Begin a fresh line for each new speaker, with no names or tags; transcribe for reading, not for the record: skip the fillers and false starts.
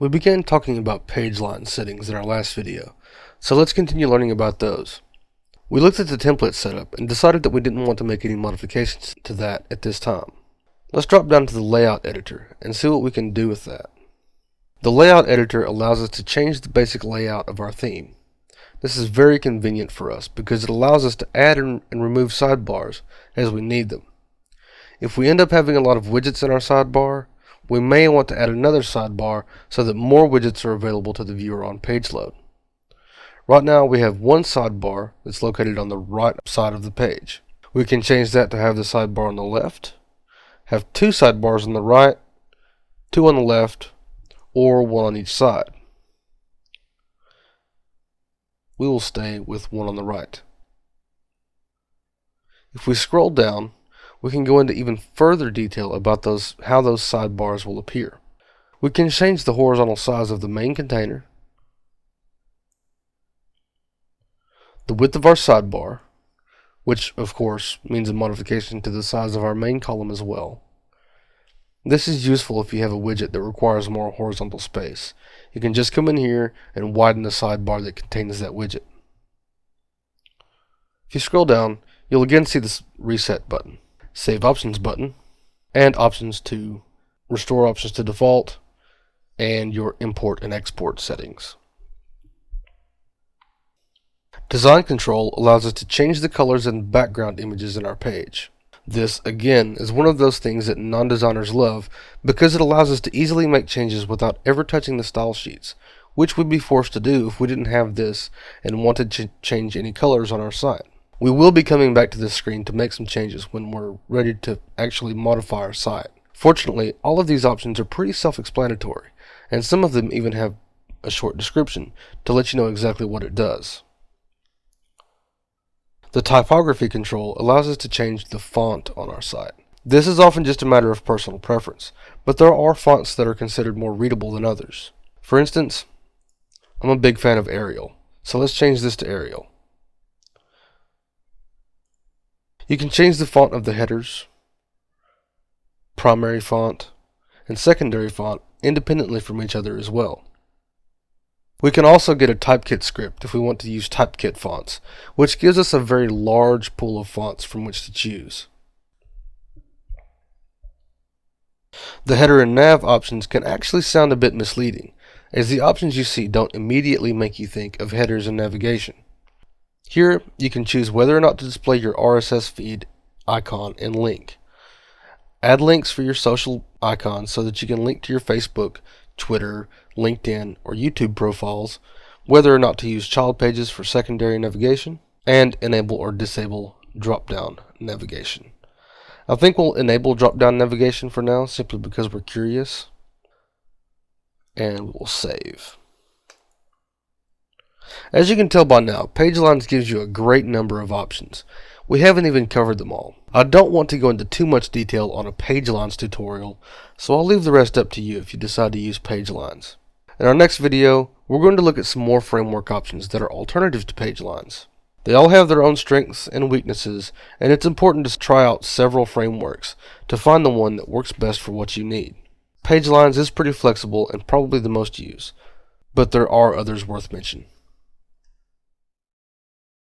We began talking about page line settings in our last video, so let's continue learning about those. We looked at the template setup and decided that we didn't want to make any modifications to that at this time. Let's drop down to the layout editor and see what we can do with that. The layout editor allows us to change the basic layout of our theme. This is very convenient for us because it allows us to add and remove sidebars as we need them. If we end up having a lot of widgets in our sidebar, we may want to add another sidebar so that more widgets are available to the viewer on page load. Right now we have one sidebar that's located on the right side of the page. We can change that to have the sidebar on the left, have two sidebars on the right, two on the left, or one on each side. We will stay with one on the right. If we scroll down, we can go into even further detail about how those sidebars will appear. We can change the horizontal size of the main container, the width of our sidebar, which of course means a modification to the size of our main column as well. This is useful if you have a widget that requires more horizontal space. You can just come in here and widen the sidebar that contains that widget. If you scroll down, you'll again see this reset button, save options button, and options to restore options to default, and your import and export settings. Design control allows us to change the colors and background images in our page. This, again, is one of those things that non-designers love because it allows us to easily make changes without ever touching the style sheets, which we'd be forced to do if we didn't have this and wanted to change any colors on our site. We will be coming back to this screen to make some changes when we're ready to actually modify our site. Fortunately, all of these options are pretty self-explanatory, and some of them even have a short description to let you know exactly what it does. The typography control allows us to change the font on our site. This is often just a matter of personal preference, but there are fonts that are considered more readable than others. For instance, I'm a big fan of Arial, so let's change this to Arial. You can change the font of the headers, primary font, and secondary font independently from each other as well. We can also get a Typekit script if we want to use Typekit fonts, which gives us a very large pool of fonts from which to choose. The header and nav options can actually sound a bit misleading, as the options you see don't immediately make you think of headers and navigation. Here, you can choose whether or not to display your RSS feed icon and link. Add links for your social icons so that you can link to your Facebook, Twitter, LinkedIn, or YouTube profiles, whether or not to use child pages for secondary navigation, and enable or disable drop-down navigation. I think we'll enable drop-down navigation for now, simply because we're curious, and we'll save. As you can tell by now, PageLines gives you a great number of options. We haven't even covered them all. I don't want to go into too much detail on a PageLines tutorial, so I'll leave the rest up to you if you decide to use PageLines. In our next video, we're going to look at some more framework options that are alternatives to PageLines. They all have their own strengths and weaknesses, and it's important to try out several frameworks to find the one that works best for what you need. PageLines is pretty flexible and probably the most used, but there are others worth mentioning.